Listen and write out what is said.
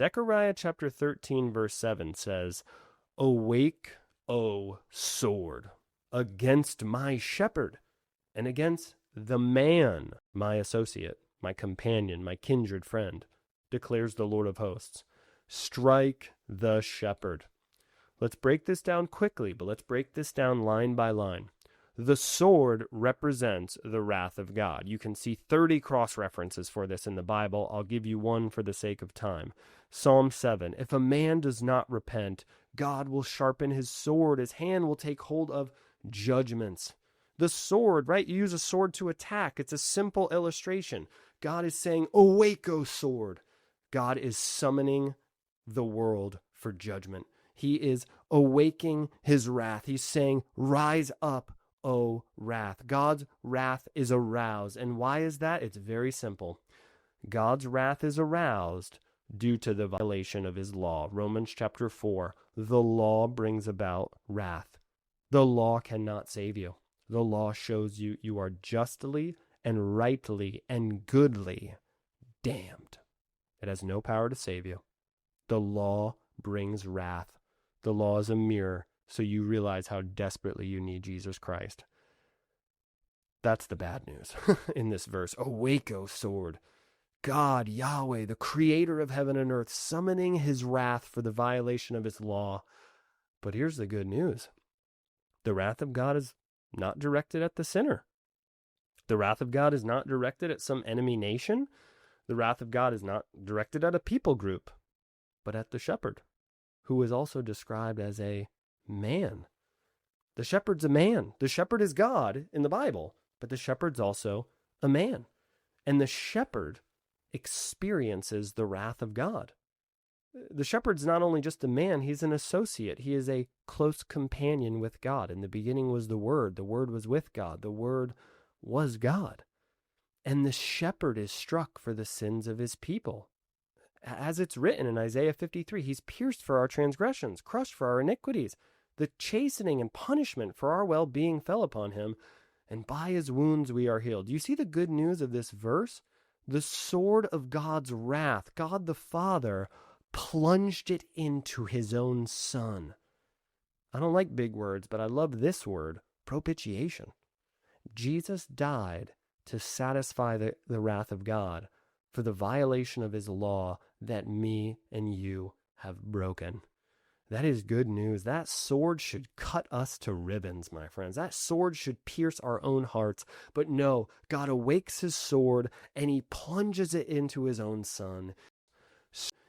Zechariah chapter 13, verse 7 says, "Awake, O sword, against my shepherd, and against the man, my associate, my companion, my kindred friend, declares the Lord of hosts. Strike the shepherd." Let's break this down quickly, but let's break this down line by line. The sword represents the wrath of God. You can see 30 cross references for this in the Bible. I'll give you one for the sake of time. Psalm 7, if a man does not repent, God will sharpen his sword. His hand will take hold of judgments. The sword, right? You use a sword to attack. It's a simple illustration. God is saying, awake, O sword. God is summoning the world for judgment. He is awaking his wrath. He's saying, rise up, O wrath. God's wrath is aroused. And why is that? It's very simple. God's wrath is aroused due to the violation of his law. Romans chapter 4, the law brings about wrath. The law cannot save you. The law shows you you are justly and rightly and goodly damned. It has no power to save you. The law brings wrath. The law is a mirror, so you realize how desperately you need Jesus Christ. That's the bad news in this verse. Awake, O sword. God, Yahweh, the creator of heaven and earth, summoning his wrath for the violation of his law. But here's the good news. The wrath of God is not directed at the sinner. The wrath of God is not directed at some enemy nation. The wrath of God is not directed at a people group, but at the shepherd, who is also described as a man. The shepherd's a man. The shepherd is God in the Bible, but the shepherd's also a man. And the shepherd experiences the wrath of God. The shepherd's not only just a man, he's an associate. He is a close companion with God. In the beginning was the Word. The Word was with God. The Word was God. And the shepherd is struck for the sins of his people. As it's written in Isaiah 53, he's pierced for our transgressions, crushed for our iniquities. The chastening and punishment for our well-being fell upon him, and by his wounds we are healed. Do you see the good news of this verse? The sword of God's wrath, God the Father, plunged it into his own Son. I don't like big words, but I love this word, propitiation. Jesus died to satisfy the wrath of God for the violation of his law that me and you have broken. That is good news. That sword should cut us to ribbons, my friends. That sword should pierce our own hearts. But no, God awakes his sword and he plunges it into his own Son.